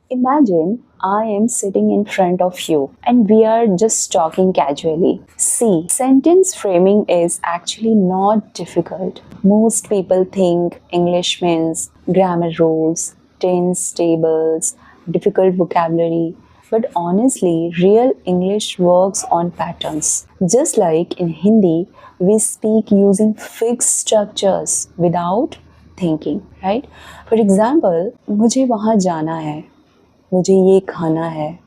Imagine I am sitting in front of you and we are just talking casually. See, sentence framing is actually not difficult. Most people think English means grammar rules, tense tables, difficult vocabulary. But honestly, real English works on patterns. Just like in Hindi, we speak using fixed structures without thinking, right? For example, मुझे वहाँ जाना है, मुझे ये खाना है,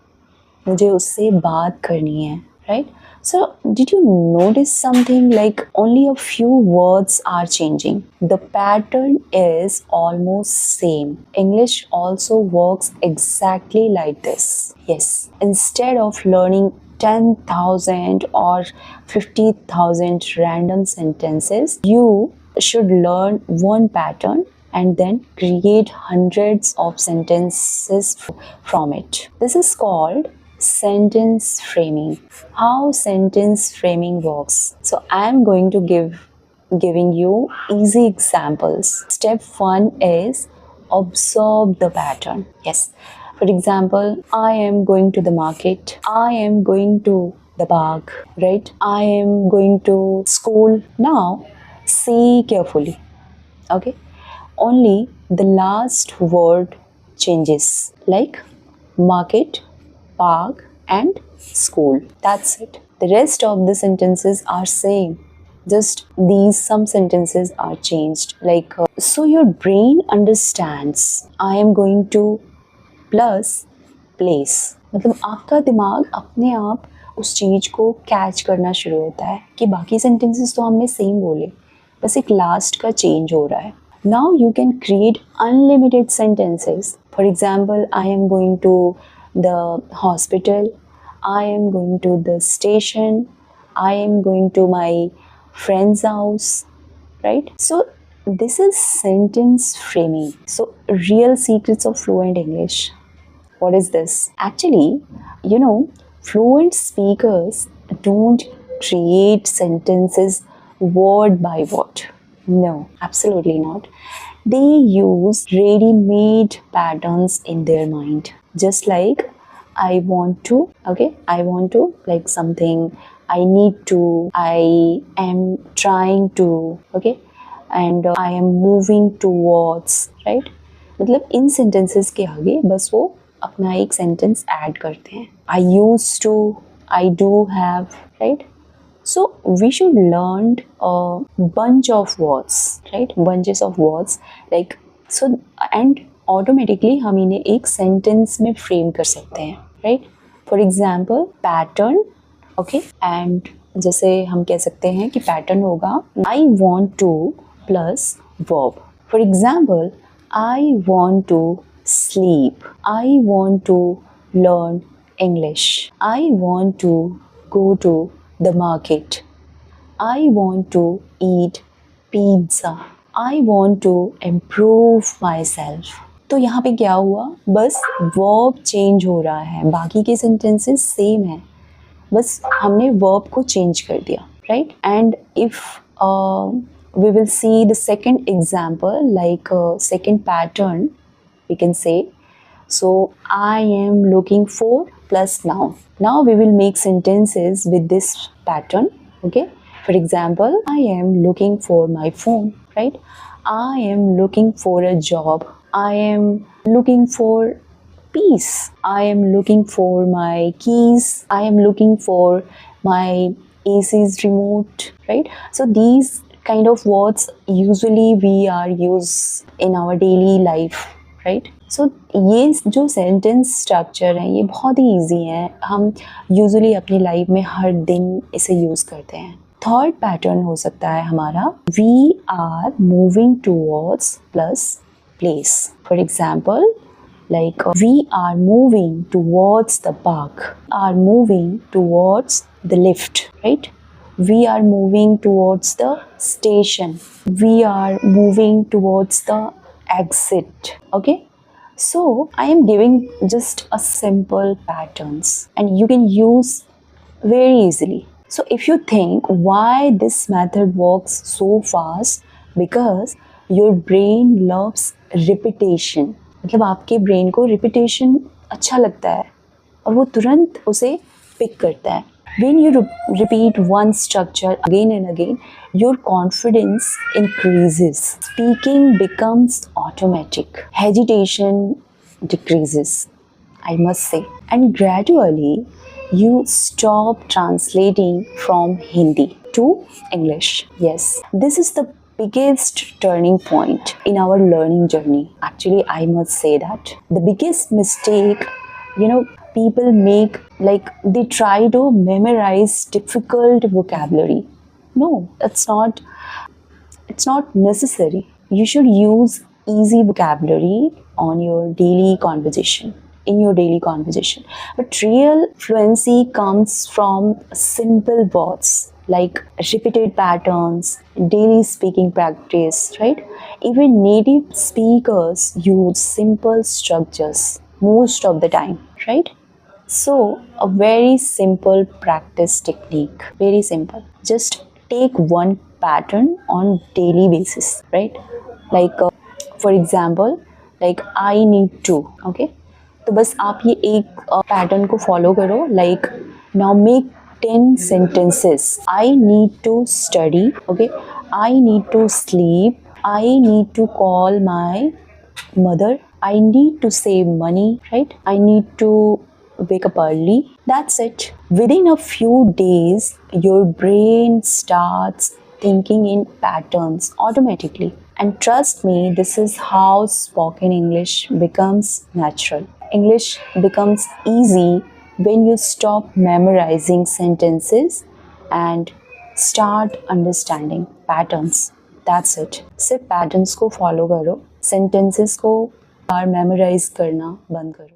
मुझे उससे बात करनी है, right? So, did you notice something like only a few words are changing? The pattern is almost same. English also works exactly like this. Yes, instead of learning 10,000 or 50,000 random sentences, you should learn one pattern and then create hundreds of sentences from it. This is called sentence framing. How sentence framing works. So I am going to giving you easy examples. Step 1 is observe the pattern. Yes. For example, I am going to the market. I am going to the park, right? I am going to school. Now, see carefully. Okay? Only the last word changes, like market, park, and school. That's it. The rest of the sentences are same. Just these some sentences are changed. So your brain understands I am going to plus place. मतलब आपका दिमाग अपने आप उस चीज को catch करना शुरू होता है कि बाकी सेंटेंसेस तो हमने सेम बोले, बस एक लास्ट का चेंज हो रहा है. Now you can create unlimited sentences. For example, I am going to the hospital, I am going to the station, I am going to my friend's house, right? So this is sentence framing. So real secrets of fluent English. What is this? Actually, fluent speakers don't create sentences word by word. No, absolutely not. They use ready made patterns in their mind. Just like I want to, okay? I want to, like something, I need to, I am trying to, okay? And I am moving towards, right? मतलब इन sentences के आगे बस वो अपना एक sentence ऐड करते हैं. I use to, I do have, right? So we should learn a bunch of words, right? Bunches of words, like so, and automatically हम इन्हें एक sentence में frame कर सकते हैं, right? For example, pattern, okay? And जैसे हम कह सकते हैं कि pattern होगा I want to plus verb. For example, I want to sleep. I want to learn English. I want to go to the market. I want to eat pizza. I want to improve myself. तो यहाँ पे क्या हुआ, बस verb change हो रहा है, बाकी के सेंटेंसेस सेम है, बस हमने वर्ब को चेंज कर दिया, right? And if we will see the second example, like second pattern, we can say. So I am looking for plus noun. Now we will make sentences with this pattern, okay? For example, I am looking for my phone, right? I am looking for a job. I am looking for peace. I am looking for my keys. I am looking for my AC's remote, right? So these kind of words usually we are use in our daily life, right? So ये जो sentence structure है ये बहुत ही easy है, हम usually अपनी life में हर दिन इसे यूज़ करते हैं. थर्ड पैटर्न हो सकता है हमारा we are moving towards plus place. For example, like we are moving towards the park, are moving towards the lift, right? We are moving towards the station, we are moving towards the exit, okay? So I am giving just a simple patterns and you can use very easily. So if you think why this method works so fast, because your brain loves repetition. मतलब आपके brain को repetition अच्छा लगता है और वो तुरंत उसे पिक करता है. When you repeat one structure again and again, your confidence increases. Speaking becomes automatic. Hesitation decreases, I must say. And gradually, you stop translating from Hindi to English. Yes, this is the biggest turning point in our learning journey. Actually, I must say that the biggest mistake, people make, like they try to memorize difficult vocabulary. No, it's not necessary. You should use easy vocabulary on your daily conversation, in your daily conversation. But real fluency comes from simple words like repeated patterns, daily speaking practice, right? Even native speakers use simple structures most of the time, right? So, a very simple practice technique, very simple. Just take one pattern on daily basis, right? Like, for example, like I need to, okay? तो बस आप ये एक pattern को follow करो. Like now make 10 sentences. I need to study, okay? I need to sleep. I need to call my mother. I need to save money, right? I need to wake up early. That's it. Within a few days, your brain starts thinking in patterns automatically. And trust me, this is how spoken English becomes natural. English becomes easy when you stop memorizing sentences and start understanding patterns. That's it. सिर्फ patterns को follow करो, sentences को बार memorise करना बंद करो.